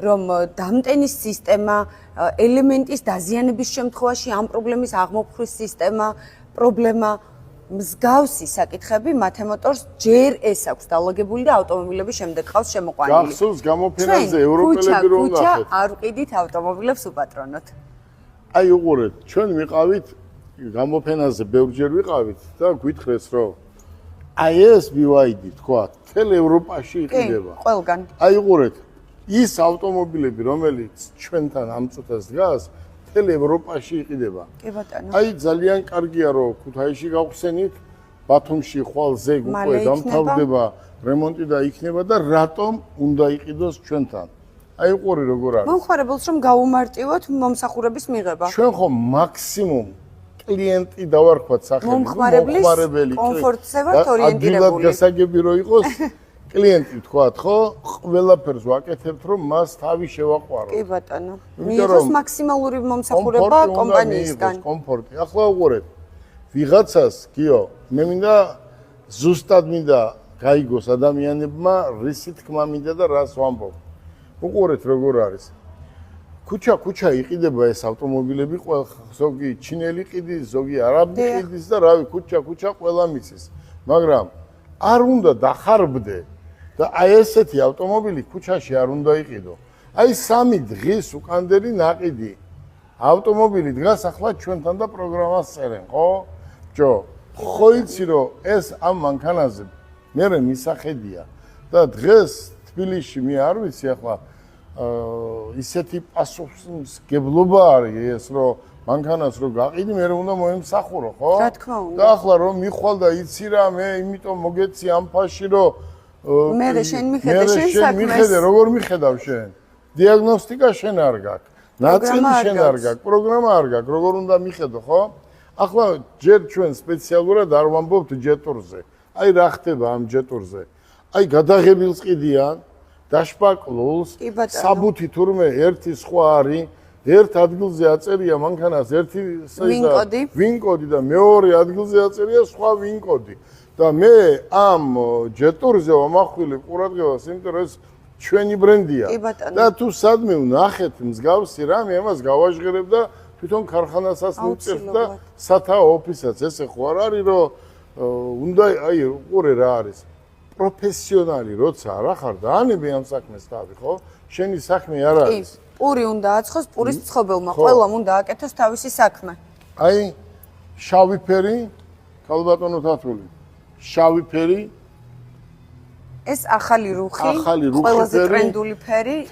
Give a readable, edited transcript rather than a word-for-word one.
რომ დამტენის სისტემა, ელემენტის დაზიანების შემთხვევაში ამ პრობლემის აღმოფხვის სისტემა, პრობლემა მსგავსი საკითხები მათემოტორს ჯერ ეს აქვს დალაგებული და ავტომობილების შემდეგ ყავს შემოყვანილი. გახსოვს გამოფენაზე ევროპელები რომ ნახეთ. არ ვყიდით ავტომობილებს უპატრონოთ. აი უყურეთ, ჩვენ ვიყავით გამოფენაზე ბევრჯერ ვიყავით და გვითხრეს რომ აი ეს BYD თქვა, მთელ ევროპაში იყიდება. კი, ყველგან. აი უყურეთ, ის ავტომობილები, რომელიც ჩვენთან ამ წუთას დგას, მთელ ევროპაში იყიდება. კი ბატონო. აი ძალიან კარგია რომ ქუთაისში გავხსენით, ბათუმში ხვალზე უკვე დამთავრდება რემონტი და იქნება და რატომ უნდა იყიდოს ჩვენთან? აი უყური როგორ არის. მომხმარებელს რომ გაუმარტივოთ მომსახურების მიღება. ჩვენ ხომ მაქსიმუმ კლიენტი დავარქვათ სახელი, მომხმარებელი კომფორტზე ვართ ორიენტირებული. ადგილად გასაგები რო იყოს, კლიენტი თქვათ, ხო? ყველაფერს ვაკეთებთ, რომ მას თავი შევაყვარო. კი ბატონო. მიიღოს მაქსიმალური მომსახურება კომპანიისგან. კომფორტი. ახლა უყურეთ. ვიღაცას, გიო, მე მინდა ზუსტად მინდა გაიგოს ადამიანებმა, რისი თქმა მინდა და რას ვამბობ. უყურეთ როგორ არის. ქუჩა იყიდება ეს ავტომობილები, ზოგი ჩინელი ყიდის, ზოგი არაბი ყიდის და რავი, ქუჩა ყველა მიცის. მაგრამ არ უნდა დახარბდე და აი ესეთი ავტომობილი ქუჩაში არ უნდა იყიდო. აი 3 დღის უკანდელი ნაყიდი ავტომობილი დგას ახლა ჩვენთან და პროგრამას წერენ, ხო? ჯო, ხო იცი რომ ეს ამ მანქანაზე მე მისახედია და დღეს თბილისში მე არ ვიცი ახლა ისეთი პასუხისმგებლობა არის ეს რომ მანქანას რო გაყიდი მე უნდა მოემსახურო, ხო? რა თქმა უნდა. და ახლა რომ მიხვალ და იცი რა მე იმიტომ მოგეცი ამ ფაში რომ მე შენ მიხედე შენ საქმეს. მიხედე როგორ მიხედავ შენ? დიაგნოსტიკა შენ არ გაქვს. ნაწილი შენ არ გაქვს, პროგრამა არ გაქვს, როგორ უნდა მიხედო, ხო? ახლა ჯერ ჩვენ სპეციალურად არ ვამბობთ ჯეტურზე. აი რა ხდება ამ ჯეტურზე? აი გადაღებილს ყიდიან, დაშპაკლულს, საბუთი თურმე ერთი სხვა არის, ერთ ადგილზე აწერია მანქანას ერთი ვინ-კოდი და მეორე ადგილზე აწერია სხვა ვინ-კოდი. და მე ამ ჯეტურზე ვამახვილებ ყურადღებას, იმიტომ რომ ეს ჩვენი ბრენდია. და თუ სადმე ვნახეთ მსგავსი რამე, ამას გავაჟღერებ და თვითონ ქარხანასაც მივწერთ და სათაო ოფისაც. ესე ხო არ არის რომ უნდა აი უყურე რა არის. პროფესიონალი როცა არ ახარ და ანები ამ საქმეს თავი, ხო? შენი საქმე არ არის. პური უნდა აცხოს პურის ცხობელმა, ყველამ უნდა აკეთოს თავისი საქმე. აი შავი ფერი, ქალბატონო თათული. შავი ფერი. ეს ახალი რუხი, ახალი რუხი ყველაზე ტრენდული ფერი.